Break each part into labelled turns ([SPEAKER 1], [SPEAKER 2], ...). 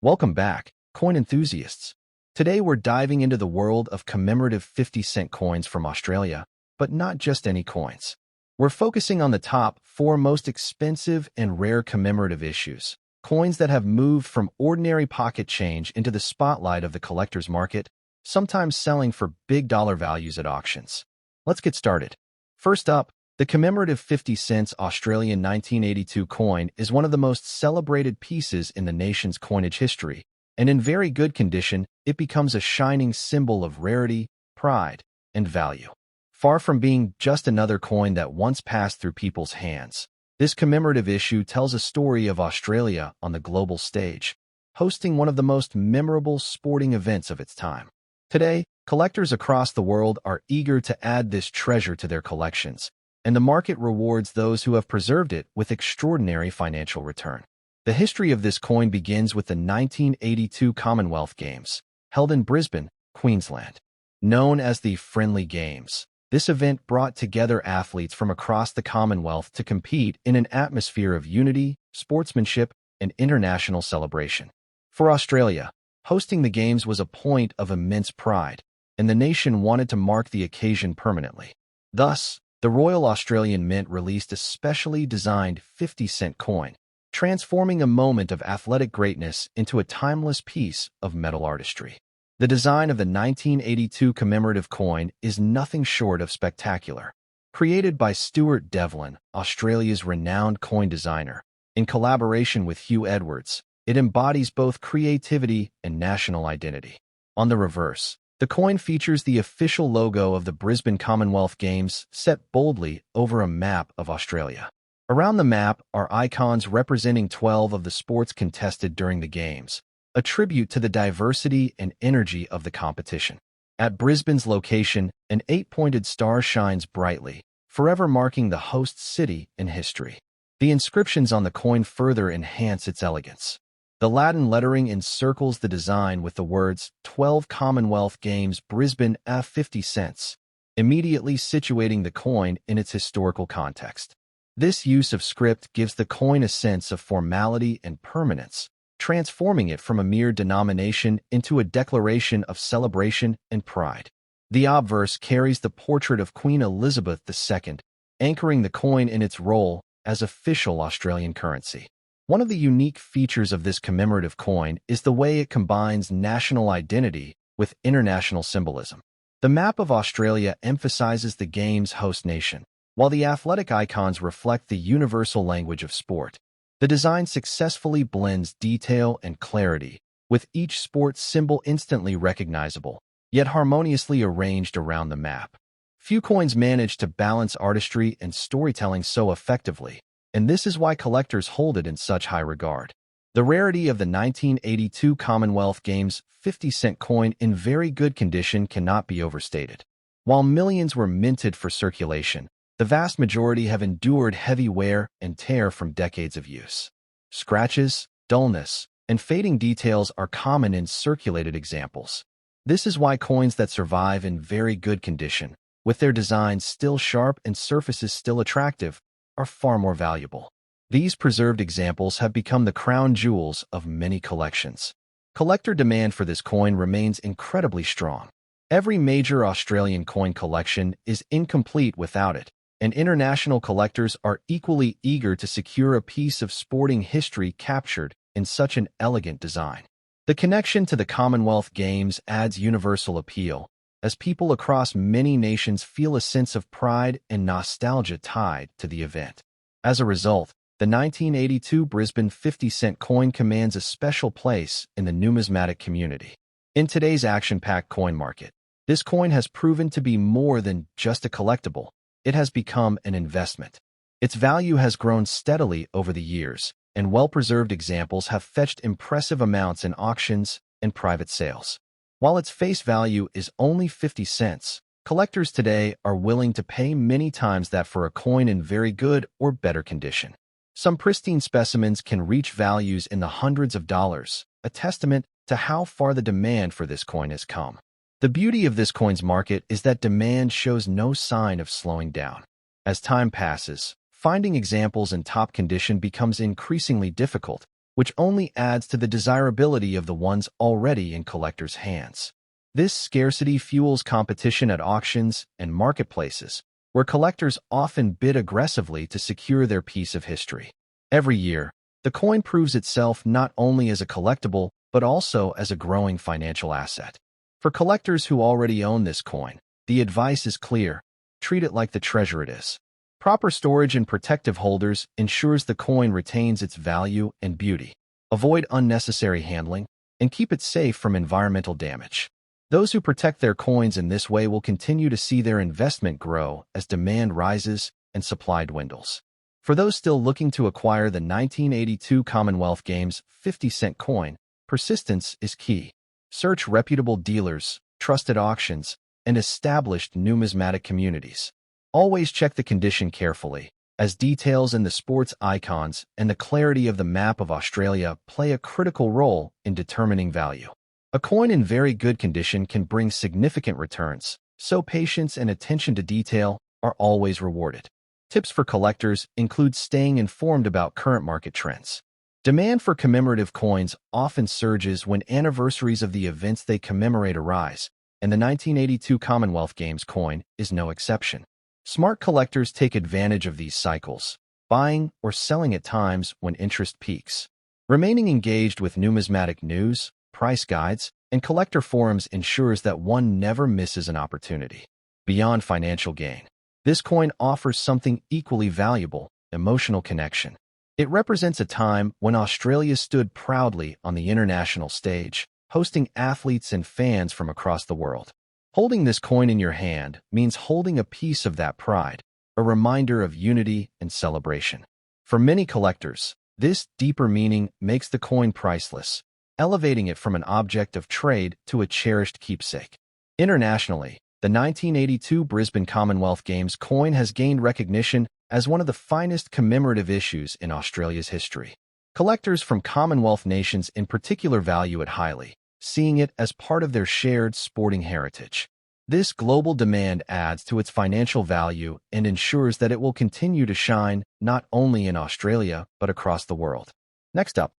[SPEAKER 1] Welcome back, coin enthusiasts. Today we're diving into the world of commemorative 50-cent coins from Australia, but not just any coins. We're focusing on the top four most expensive and rare commemorative issues, coins that have moved from ordinary pocket change into the spotlight of the collector's market, sometimes selling for big dollar values at auctions. Let's get started. First up, the commemorative 50 cents Australian 1982 coin is one of the most celebrated pieces in the nation's coinage history, and in very good condition, it becomes a shining symbol of rarity, pride, and value. Far from being just another coin that once passed through people's hands, this commemorative issue tells a story of Australia on the global stage, hosting one of the most memorable sporting events of its time. Today, collectors across the world are eager to add this treasure to their collections, and the market rewards those who have preserved it with extraordinary financial return. The history of this coin begins with the 1982 Commonwealth Games, held in Brisbane, Queensland. Known as the Friendly Games, this event brought together athletes from across the Commonwealth to compete in an atmosphere of unity, sportsmanship, and international celebration. For Australia, hosting the Games was a point of immense pride, and the nation wanted to mark the occasion permanently. Thus, the Royal Australian Mint released a specially designed 50-cent coin, transforming a moment of athletic greatness into a timeless piece of metal artistry. The design of the 1982 commemorative coin is nothing short of spectacular. Created by Stuart Devlin, Australia's renowned coin designer, in collaboration with Hugh Edwards, it embodies both creativity and national identity. On the reverse, the coin features the official logo of the Brisbane Commonwealth Games set boldly over a map of Australia. Around the map are icons representing 12 of the sports contested during the Games, a tribute to the diversity and energy of the competition. At Brisbane's location, an 8-pointed star shines brightly, forever marking the host city in history. The inscriptions on the coin further enhance its elegance. The Latin lettering encircles the design with the words 12 Commonwealth Games Brisbane at 50 cents, immediately situating the coin in its historical context. This use of script gives the coin a sense of formality and permanence, transforming it from a mere denomination into a declaration of celebration and pride. The obverse carries the portrait of Queen Elizabeth II, anchoring the coin in its role as official Australian currency. One of the unique features of this commemorative coin is the way it combines national identity with international symbolism. The map of Australia emphasizes the Games' host nation, while the athletic icons reflect the universal language of sport. The design successfully blends detail and clarity, with each sports symbol instantly recognizable, yet harmoniously arranged around the map. Few coins manage to balance artistry and storytelling so effectively, and this is why collectors hold it in such high regard. The rarity of the 1982 Commonwealth Games 50-cent coin in very good condition cannot be overstated. While millions were minted for circulation, the vast majority have endured heavy wear and tear from decades of use. Scratches, dullness, and fading details are common in circulated examples. This is why coins that survive in very good condition, with their designs still sharp and surfaces still attractive, are far more valuable. These preserved examples have become the crown jewels of many collections. Collector demand for this coin remains incredibly strong. Every major Australian coin collection is incomplete without it, and international collectors are equally eager to secure a piece of sporting history captured in such an elegant design. The connection to the Commonwealth Games adds universal appeal, as people across many nations feel a sense of pride and nostalgia tied to the event. As a result, the 1982 Brisbane 50-cent coin commands a special place in the numismatic community. In today's action-packed coin market, this coin has proven to be more than just a collectible. It has become an investment. Its value has grown steadily over the years, and well-preserved examples have fetched impressive amounts in auctions and private sales. While its face value is only 50 cents, collectors today are willing to pay many times that for a coin in very good or better condition. Some pristine specimens can reach values in the hundreds of dollars, a testament to how far the demand for this coin has come. The beauty of this coin's market is that demand shows no sign of slowing down. As time passes, finding examples in top condition becomes increasingly difficult, which only adds to the desirability of the ones already in collectors' hands. This scarcity fuels competition at auctions and marketplaces, where collectors often bid aggressively to secure their piece of history. Every year, the coin proves itself not only as a collectible, but also as a growing financial asset. For collectors who already own this coin, the advice is clear: treat it like the treasure it is. Proper storage and protective holders ensures the coin retains its value and beauty. Avoid unnecessary handling, and keep it safe from environmental damage. Those who protect their coins in this way will continue to see their investment grow as demand rises and supply dwindles. For those still looking to acquire the 1982 Commonwealth Games 50-cent coin, persistence is key. Search reputable dealers, trusted auctions, and established numismatic communities. Always check the condition carefully, as details in the sports icons and the clarity of the map of Australia play a critical role in determining value. A coin in very good condition can bring significant returns, so patience and attention to detail are always rewarded. Tips for collectors include staying informed about current market trends. Demand for commemorative coins often surges when anniversaries of the events they commemorate arise, and the 1982 Commonwealth Games coin is no exception. Smart collectors take advantage of these cycles, buying or selling at times when interest peaks. Remaining engaged with numismatic news, price guides, and collector forums ensures that one never misses an opportunity. Beyond financial gain, this coin offers something equally valuable: emotional connection. It represents a time when Australia stood proudly on the international stage, hosting athletes and fans from across the world. Holding this coin in your hand means holding a piece of that pride, a reminder of unity and celebration. For many collectors, this deeper meaning makes the coin priceless, elevating it from an object of trade to a cherished keepsake. Internationally, the 1982 Brisbane Commonwealth Games coin has gained recognition as one of the finest commemorative issues in Australia's history. Collectors from Commonwealth nations in particular value it highly, seeing it as part of their shared sporting heritage. This global demand adds to its financial value and ensures that it will continue to shine not only in Australia but across the world. Next up,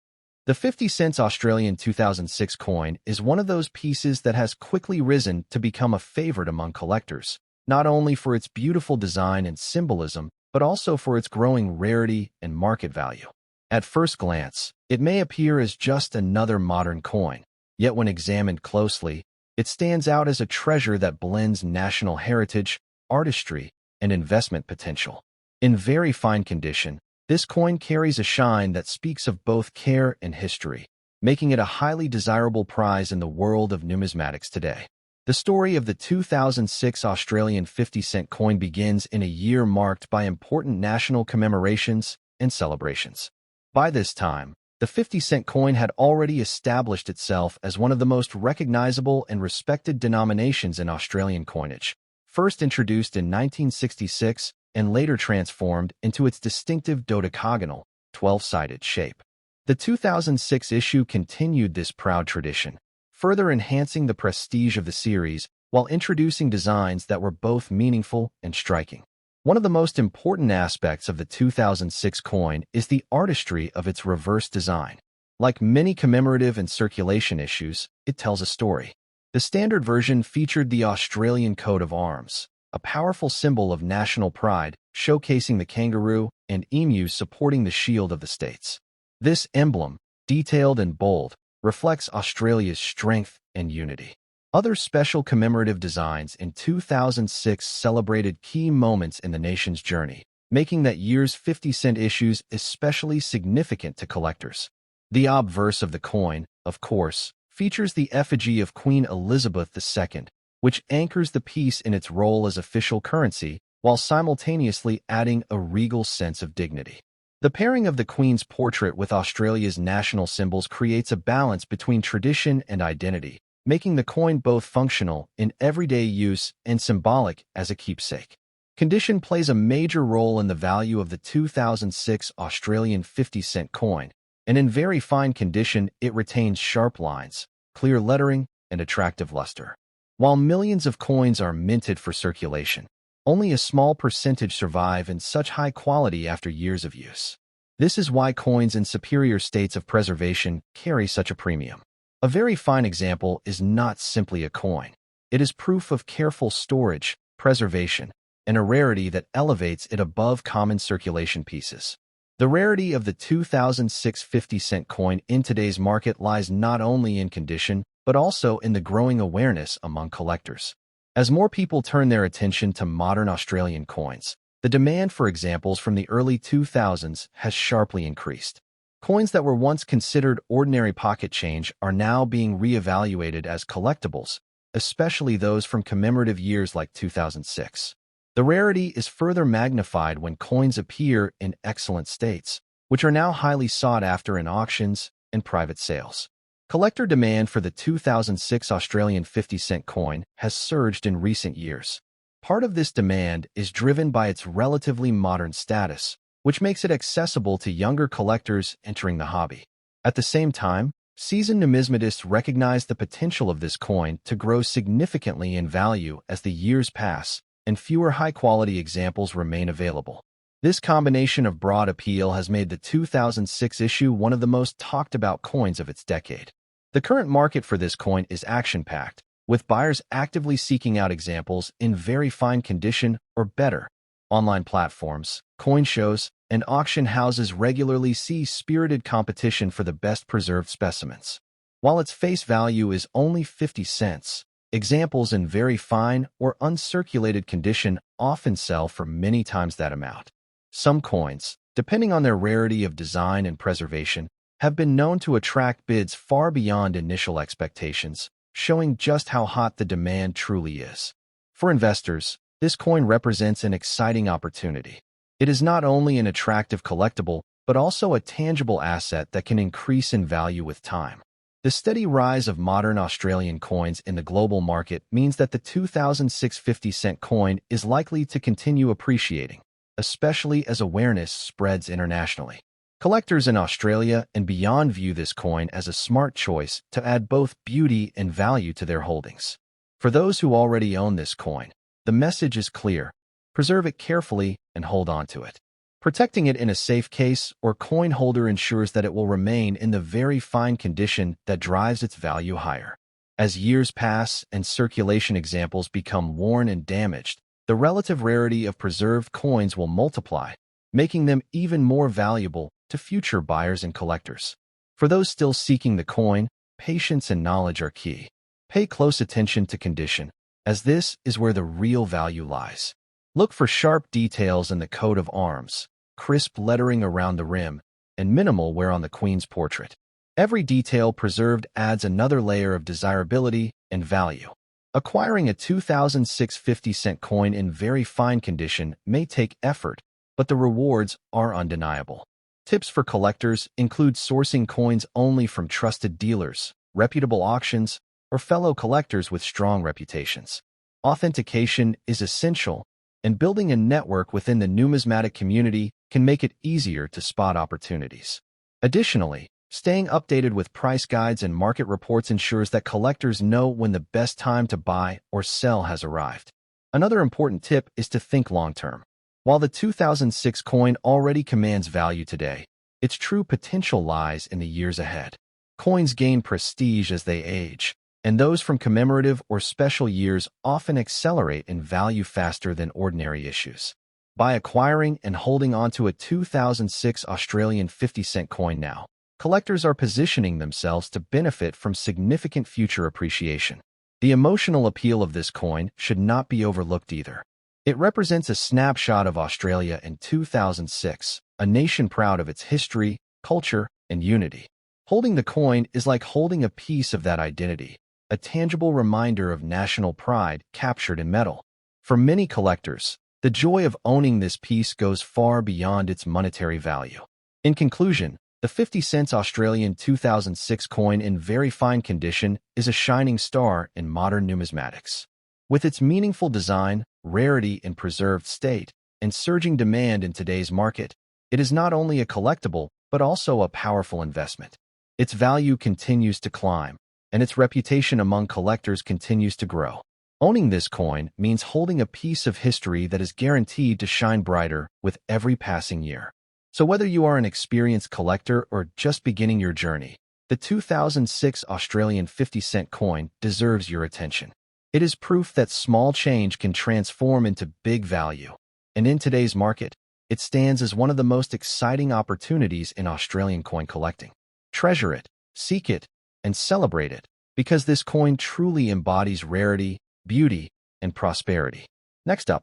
[SPEAKER 1] the 50 cents Australian 2006 coin is one of those pieces that has quickly risen to become a favorite among collectors, not only for its beautiful design and symbolism, but also for its growing rarity and market value. At first glance, it may appear as just another modern coin, yet when examined closely, it stands out as a treasure that blends national heritage, artistry, and investment potential. In very fine condition, this coin carries a shine that speaks of both care and history, making it a highly desirable prize in the world of numismatics today. The story of the 2006 Australian 50-cent coin begins in a year marked by important national commemorations and celebrations. By this time, the 50-cent coin had already established itself as one of the most recognizable and respected denominations in Australian coinage. First introduced in 1966 and later transformed into its distinctive dodecagonal, 12-sided shape. The 2006 issue continued this proud tradition, further enhancing the prestige of the series while introducing designs that were both meaningful and striking. One of the most important aspects of the 2006 coin is the artistry of its reverse design. Like many commemorative and circulation issues, it tells a story. The standard version featured the Australian coat of arms, a powerful symbol of national pride, showcasing the kangaroo and emu supporting the shield of the states. This emblem, detailed and bold, reflects Australia's strength and unity. Other special commemorative designs in 2006 celebrated key moments in the nation's journey, making that year's 50-cent issues especially significant to collectors. The obverse of the coin, of course, features the effigy of Queen Elizabeth II, which anchors the piece in its role as official currency while simultaneously adding a regal sense of dignity. The pairing of the Queen's portrait with Australia's national symbols creates a balance between tradition and identity, making the coin both functional in everyday use and symbolic as a keepsake. Condition plays a major role in the value of the 2006 Australian 50-cent coin, and in very fine condition it retains sharp lines, clear lettering, and attractive luster. While millions of coins are minted for circulation, only a small percentage survive in such high quality after years of use. This is why coins in superior states of preservation carry such a premium. A very fine example is not simply a coin. It is proof of careful storage, preservation, and a rarity that elevates it above common circulation pieces. The rarity of the 2006 50-cent coin in today's market lies not only in condition, but also in the growing awareness among collectors. As more people turn their attention to modern Australian coins, the demand for examples from the early 2000s has sharply increased. Coins that were once considered ordinary pocket change are now being reevaluated as collectibles, especially those from commemorative years like 2006. The rarity is further magnified when coins appear in excellent states, which are now highly sought after in auctions and private sales. Collector demand for the 2006 Australian 50-cent coin has surged in recent years. Part of this demand is driven by its relatively modern status, which makes it accessible to younger collectors entering the hobby. At the same time, seasoned numismatists recognize the potential of this coin to grow significantly in value as the years pass and fewer high-quality examples remain available. This combination of broad appeal has made the 2006 issue one of the most talked-about coins of its decade. The current market for this coin is action-packed, with buyers actively seeking out examples in very fine condition or better. Online platforms, coin shows, and auction houses regularly see spirited competition for the best-preserved specimens. While its face value is only 50 cents, examples in very fine or uncirculated condition often sell for many times that amount. Some coins, depending on their rarity of design and preservation, have been known to attract bids far beyond initial expectations, showing just how hot the demand truly is. For investors, this coin represents an exciting opportunity. It is not only an attractive collectible, but also a tangible asset that can increase in value with time. The steady rise of modern Australian coins in the global market means that the 2006 50-cent coin is likely to continue appreciating, especially as awareness spreads internationally. Collectors in Australia and beyond view this coin as a smart choice to add both beauty and value to their holdings. For those who already own this coin, the message is clear: preserve it carefully and hold on to it. Protecting it in a safe case or coin holder ensures that it will remain in the very fine condition that drives its value higher. As years pass and circulation examples become worn and damaged, the relative rarity of preserved coins will multiply, making them even more valuable to future buyers and collectors. For those still seeking the coin, patience and knowledge are key. Pay close attention to condition, as this is where the real value lies. Look for sharp details in the coat of arms, crisp lettering around the rim, and minimal wear on the Queen's portrait. Every detail preserved adds another layer of desirability and value. Acquiring a 2006 50-cent coin in very fine condition may take effort, but the rewards are undeniable. Tips for collectors include sourcing coins only from trusted dealers, reputable auctions, or fellow collectors with strong reputations. Authentication is essential, and building a network within the numismatic community can make it easier to spot opportunities. Additionally, staying updated with price guides and market reports ensures that collectors know when the best time to buy or sell has arrived. Another important tip is to think long-term. While the 2006 coin already commands value today, its true potential lies in the years ahead. Coins gain prestige as they age, and those from commemorative or special years often accelerate in value faster than ordinary issues. By acquiring and holding onto a 2006 Australian 50-cent coin now, collectors are positioning themselves to benefit from significant future appreciation. The emotional appeal of this coin should not be overlooked either. It represents a snapshot of Australia in 2006, a nation proud of its history, culture, and unity. Holding the coin is like holding a piece of that identity, a tangible reminder of national pride captured in metal. For many collectors, the joy of owning this piece goes far beyond its monetary value. In conclusion, the 50 cents Australian 2006 coin in very fine condition is a shining star in modern numismatics. With its meaningful design, rarity in preserved state, and surging demand in today's market, it is not only a collectible, but also a powerful investment. Its value continues to climb, and its reputation among collectors continues to grow. Owning this coin means holding a piece of history that is guaranteed to shine brighter with every passing year. So whether you are an experienced collector or just beginning your journey, the 2006 Australian 50-cent coin deserves your attention. It is proof that small change can transform into big value. And in today's market, it stands as one of the most exciting opportunities in Australian coin collecting. Treasure it, seek it, and celebrate it, because this coin truly embodies rarity, beauty, and prosperity. Next up,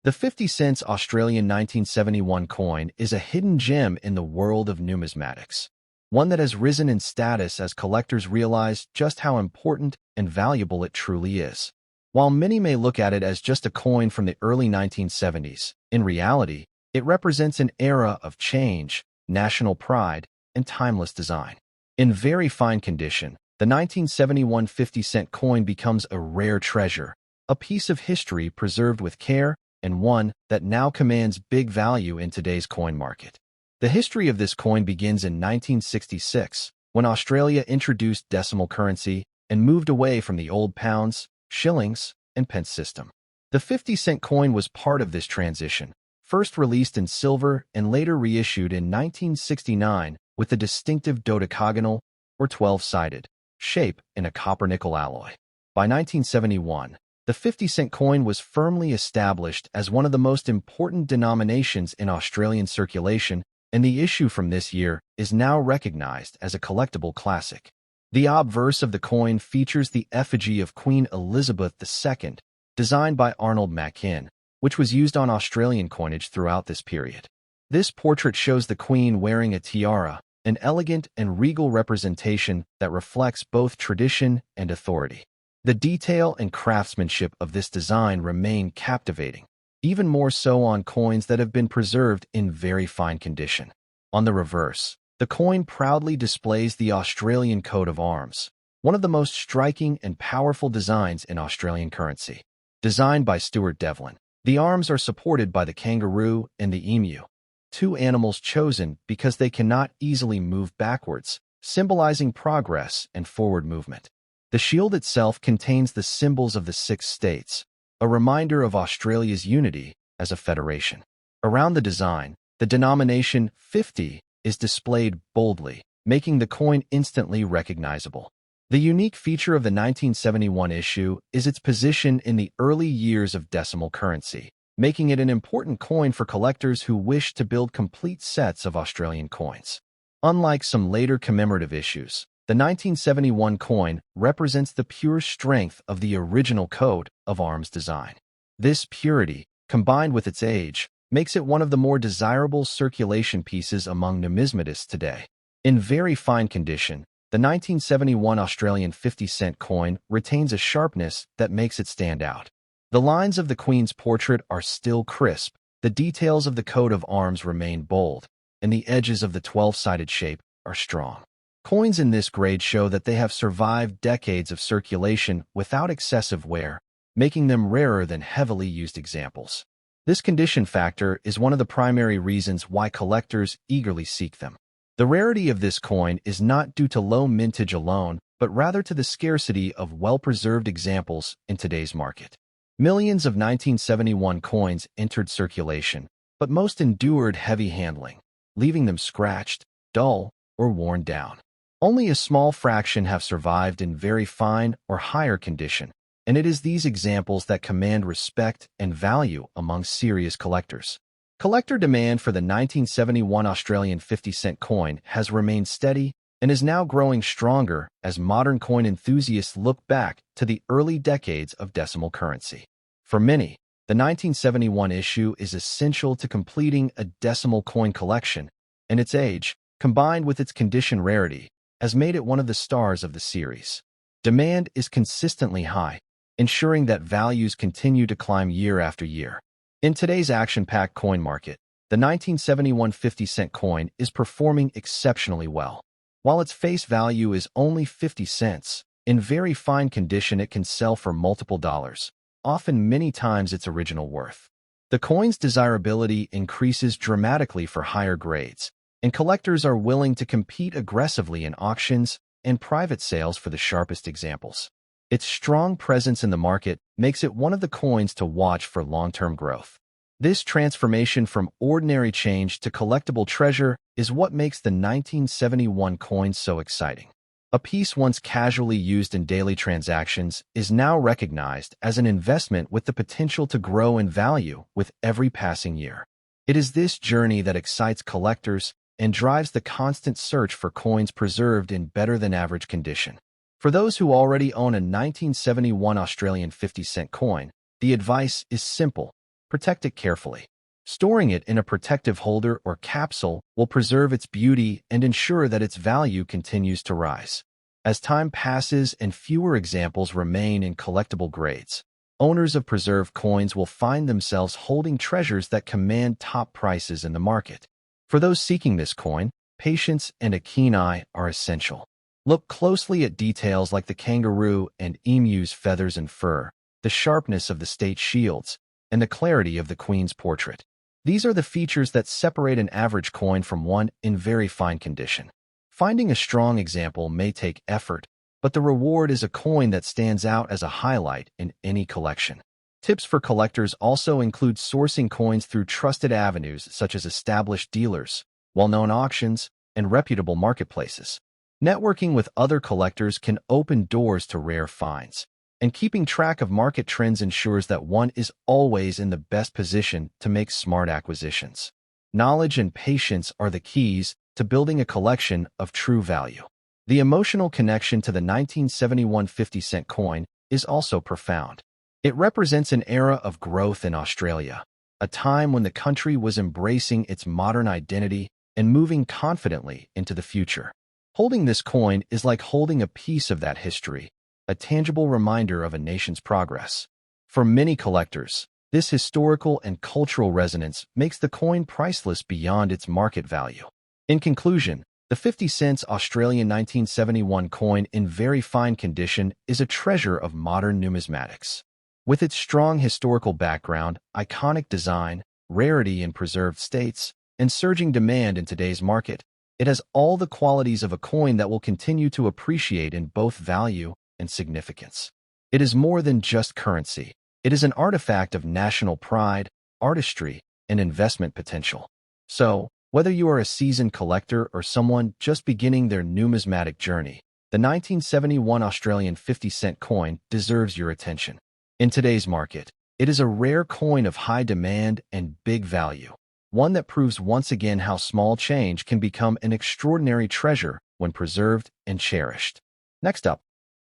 [SPEAKER 1] the 50 cents Australian 1971 coin is a hidden gem in the world of numismatics, one that has risen in status as collectors realize just how important and valuable it truly is. While many may look at it as just a coin from the early 1970s, in reality, it represents an era of change, national pride, and timeless design. In very fine condition, the 1971 50-cent coin becomes a rare treasure, a piece of history preserved with care, and one that now commands big value in today's coin market. The history of this coin begins in 1966, when Australia introduced decimal currency and moved away from the old pounds, shillings, and pence system. The 50-cent coin was part of this transition, first released in silver and later reissued in 1969 with the distinctive dodecagonal, or 12-sided, shape in a copper-nickel alloy. By 1971, the 50-cent coin was firmly established as one of the most important denominations in Australian circulation, and the issue from this year is now recognized as a collectible classic. The obverse of the coin features the effigy of Queen Elizabeth II, designed by Arnold Mackin, which was used on Australian coinage throughout this period. This portrait shows the Queen wearing a tiara, an elegant and regal representation that reflects both tradition and authority. The detail and craftsmanship of this design remain captivating, even more so on coins that have been preserved in very fine condition. On the reverse, the coin proudly displays the Australian coat of arms, one of the most striking and powerful designs in Australian currency. Designed by Stuart Devlin, the arms are supported by the kangaroo and the emu, two animals chosen because they cannot easily move backwards, symbolizing progress and forward movement. The shield itself contains the symbols of the 6 states, a reminder of Australia's unity as a federation. Around the design, the denomination 50 is displayed boldly, making the coin instantly recognizable. The unique feature of the 1971 issue is its position in the early years of decimal currency, making it an important coin for collectors who wish to build complete sets of Australian coins. Unlike some later commemorative issues, the 1971 coin represents the pure strength of the original coat of arms design. This purity, combined with its age, makes it one of the more desirable circulation pieces among numismatists today. In very fine condition, the 1971 Australian 50-cent coin retains a sharpness that makes it stand out. The lines of the Queen's portrait are still crisp, the details of the coat of arms remain bold, and the edges of the 12-sided shape are strong. Coins in this grade show that they have survived decades of circulation without excessive wear, making them rarer than heavily used examples. This condition factor is one of the primary reasons why collectors eagerly seek them. The rarity of this coin is not due to low mintage alone, but rather to the scarcity of well-preserved examples in today's market. Millions of 1971 coins entered circulation, but most endured heavy handling, leaving them scratched, dull, or worn down. Only a small fraction have survived in very fine or higher condition, and it is these examples that command respect and value among serious collectors. Collector demand for the 1971 Australian 50-cent coin has remained steady and is now growing stronger as modern coin enthusiasts look back to the early decades of decimal currency. For many, the 1971 issue is essential to completing a decimal coin collection, and its age, combined with its condition rarity, has made it one of the stars of the series. Demand is consistently high, ensuring that values continue to climb year after year. In today's action-packed coin market, the 1971 50-cent coin is performing exceptionally well. While its face value is only 50 cents, in very fine condition it can sell for multiple dollars, often many times its original worth. The coin's desirability increases dramatically for higher grades, and collectors are willing to compete aggressively in auctions and private sales for the sharpest examples. Its strong presence in the market makes it one of the coins to watch for long-term growth. This transformation from ordinary change to collectible treasure is what makes the 1971 coin so exciting. A piece once casually used in daily transactions is now recognized as an investment with the potential to grow in value with every passing year. It is this journey that excites collectors and drives the constant search for coins preserved in better-than-average condition. For those who already own a 1971 Australian 50-cent coin, the advice is simple. Protect it carefully. Storing it in a protective holder or capsule will preserve its beauty and ensure that its value continues to rise. As time passes and fewer examples remain in collectible grades, owners of preserved coins will find themselves holding treasures that command top prices in the market. For those seeking this coin, patience and a keen eye are essential. Look closely at details like the kangaroo and emu's feathers and fur, the sharpness of the state shields, and the clarity of the queen's portrait. These are the features that separate an average coin from one in very fine condition. Finding a strong example may take effort, but the reward is a coin that stands out as a highlight in any collection. Tips for collectors also include sourcing coins through trusted avenues such as established dealers, well-known auctions, and reputable marketplaces. Networking with other collectors can open doors to rare finds, and keeping track of market trends ensures that one is always in the best position to make smart acquisitions. Knowledge and patience are the keys to building a collection of true value. The emotional connection to the 1971 50-cent coin is also profound. It represents an era of growth in Australia, a time when the country was embracing its modern identity and moving confidently into the future. Holding this coin is like holding a piece of that history, a tangible reminder of a nation's progress. For many collectors, this historical and cultural resonance makes the coin priceless beyond its market value. In conclusion, the 50 cents Australian 1971 coin in very fine condition is a treasure of modern numismatics. With its strong historical background, iconic design, rarity in preserved states, and surging demand in today's market, it has all the qualities of a coin that will continue to appreciate in both value and significance. It is more than just currency. It is an artifact of national pride, artistry, and investment potential. So, whether you are a seasoned collector or someone just beginning their numismatic journey, the 1971 Australian 50-cent coin deserves your attention. In today's market, it is a rare coin of high demand and big value, one that proves once again how small change can become an extraordinary treasure when preserved and cherished. Next up,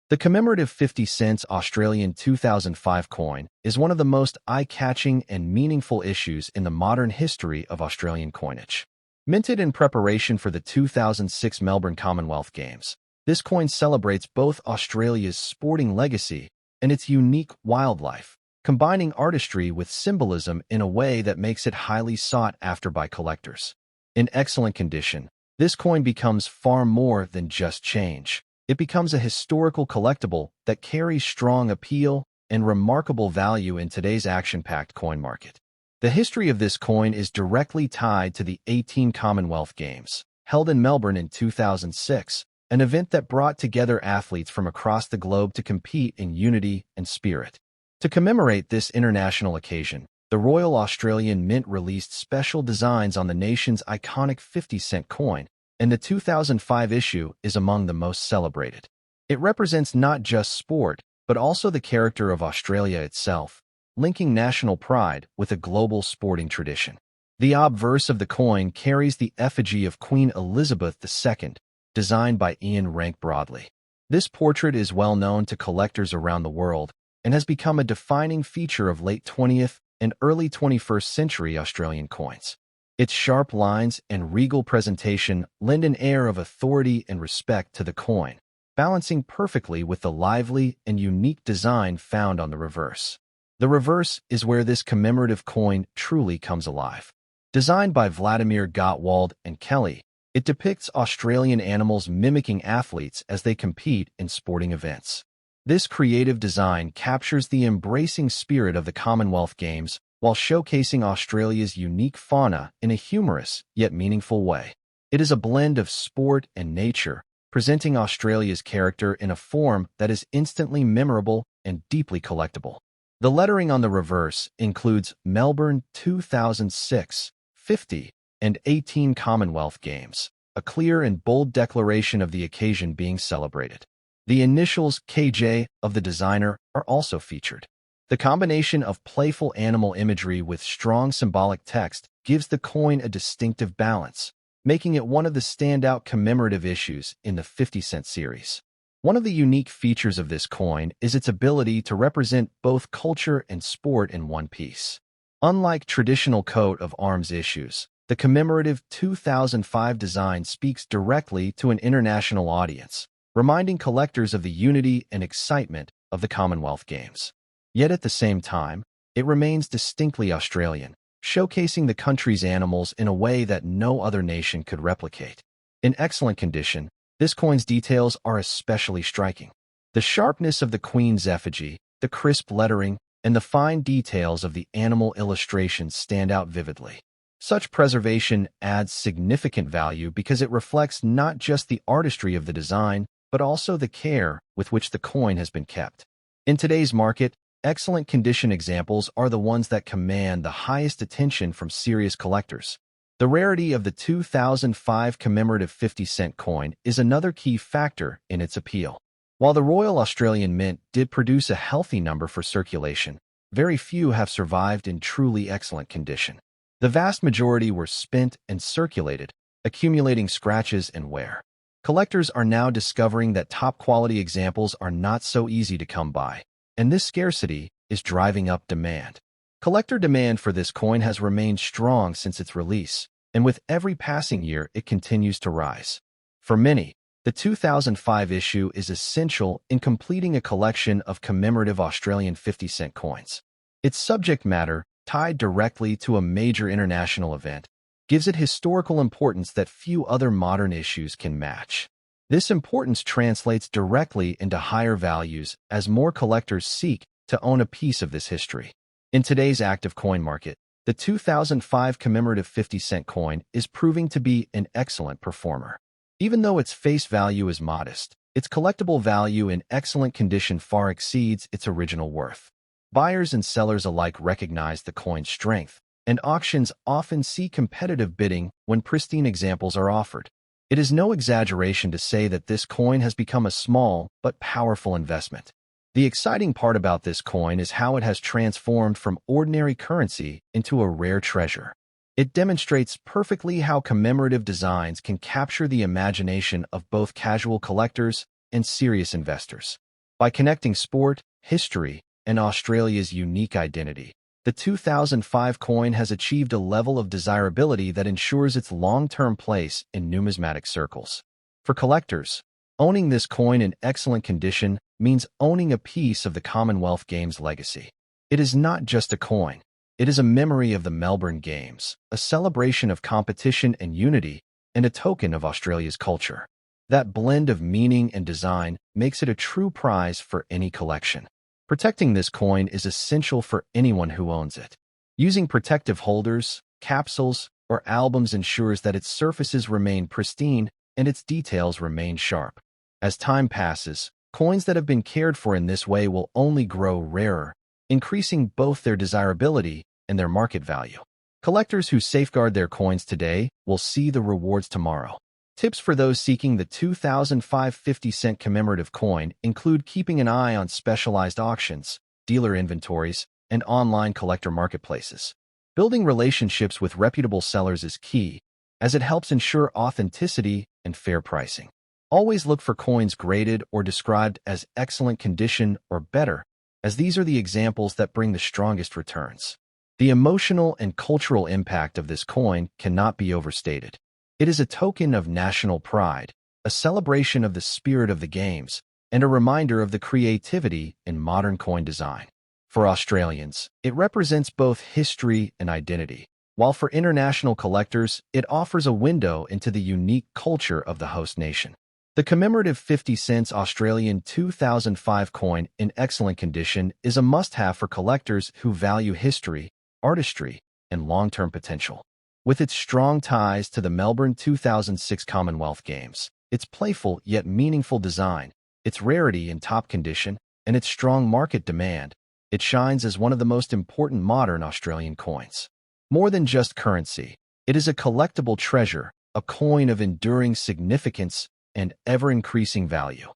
[SPEAKER 1] the commemorative 50 cents Australian 2005 coin is one of the most eye-catching and meaningful issues in the modern history of Australian coinage. Minted in preparation for the 2006 Melbourne Commonwealth Games, this coin celebrates both Australia's sporting legacy and its unique wildlife, combining artistry with symbolism in a way that makes it highly sought after by collectors. In excellent condition, this coin becomes far more than just change. It becomes a historical collectible that carries strong appeal and remarkable value in today's action-packed coin market. The history of this coin is directly tied to the 18 Commonwealth Games, held in Melbourne in 2006, an event that brought together athletes from across the globe to compete in unity and spirit. To commemorate this international occasion, the Royal Australian Mint released special designs on the nation's iconic 50-cent coin, and the 2005 issue is among the most celebrated. It represents not just sport, but also the character of Australia itself, linking national pride with a global sporting tradition. The obverse of the coin carries the effigy of Queen Elizabeth II, designed by Ian Rank Broadley. This portrait is well known to collectors around the world and has become a defining feature of late 20th and early 21st century Australian coins. Its sharp lines and regal presentation lend an air of authority and respect to the coin, balancing perfectly with the lively and unique design found on the reverse. The reverse is where this commemorative coin truly comes alive. Designed by Vladimir Gottwald and Kelly, it depicts Australian animals mimicking athletes as they compete in sporting events. This creative design captures the embracing spirit of the Commonwealth Games while showcasing Australia's unique fauna in a humorous yet meaningful way. It is a blend of sport and nature, presenting Australia's character in a form that is instantly memorable and deeply collectible. The lettering on the reverse includes Melbourne 2006, 50, and 18 Commonwealth Games, a clear and bold declaration of the occasion being celebrated. The initials KJ of the designer are also featured. The combination of playful animal imagery with strong symbolic text gives the coin a distinctive balance, making it one of the standout commemorative issues in the 50-cent series. One of the unique features of this coin is its ability to represent both culture and sport in one piece. Unlike traditional coat of arms issues, the Commemorative 2005 design speaks directly to an international audience, reminding collectors of the unity and excitement of the Commonwealth Games. Yet at the same time, it remains distinctly Australian, showcasing the country's animals in a way that no other nation could replicate. In excellent condition, this coin's details are especially striking. The sharpness of the Queen's effigy, the crisp lettering, and the fine details of the animal illustrations stand out vividly. Such preservation adds significant value because it reflects not just the artistry of the design, but also the care with which the coin has been kept. In today's market, excellent condition examples are the ones that command the highest attention from serious collectors. The rarity of the 2005 commemorative 50-cent coin is another key factor in its appeal. While the Royal Australian Mint did produce a healthy number for circulation, very few have survived in truly excellent condition. The vast majority were spent and circulated, accumulating scratches and wear. Collectors are now discovering that top-quality examples are not so easy to come by, and this scarcity is driving up demand. Collector demand for this coin has remained strong since its release, and with every passing year it continues to rise. For many, the 2005 issue is essential in completing a collection of commemorative Australian 50-cent coins. Its subject matter, tied directly to a major international event, gives it historical importance that few other modern issues can match. This importance translates directly into higher values as more collectors seek to own a piece of this history. In today's active coin market, the 2005 commemorative 50-cent coin is proving to be an excellent performer. Even though its face value is modest, its collectible value in excellent condition far exceeds its original worth. Buyers and sellers alike recognize the coin's strength, and auctions often see competitive bidding when pristine examples are offered. It is no exaggeration to say that this coin has become a small but powerful investment. The exciting part about this coin is how it has transformed from ordinary currency into a rare treasure. It demonstrates perfectly how commemorative designs can capture the imagination of both casual collectors and serious investors. By connecting sport, history, and Australia's unique identity, the 2005 coin has achieved a level of desirability that ensures its long-term place in numismatic circles. For collectors, owning this coin in excellent condition means owning a piece of the Commonwealth Games legacy. It is not just a coin. It is a memory of the Melbourne Games, a celebration of competition and unity, and a token of Australia's culture. That blend of meaning and design makes it a true prize for any collection. Protecting this coin is essential for anyone who owns it. Using protective holders, capsules, or albums ensures that its surfaces remain pristine and its details remain sharp. As time passes, coins that have been cared for in this way will only grow rarer, increasing both their desirability and their market value. Collectors who safeguard their coins today will see the rewards tomorrow. Tips for those seeking the 2005 50-cent commemorative coin include keeping an eye on specialized auctions, dealer inventories, and online collector marketplaces. Building relationships with reputable sellers is key, as it helps ensure authenticity and fair pricing. Always look for coins graded or described as excellent condition or better, as these are the examples that bring the strongest returns. The emotional and cultural impact of this coin cannot be overstated. It is a token of national pride, a celebration of the spirit of the games, and a reminder of the creativity in modern coin design. For Australians, it represents both history and identity, while for international collectors, it offers a window into the unique culture of the host nation. The commemorative 50 cents Australian 2005 coin in excellent condition is a must-have for collectors who value history, artistry, and long-term potential. With its strong ties to the Melbourne 2006 Commonwealth Games, its playful yet meaningful design, its rarity in top condition, and its strong market demand, It shines as one of the most important modern Australian coins. More than just currency, it is a collectible treasure, a coin of enduring significance and ever-increasing value.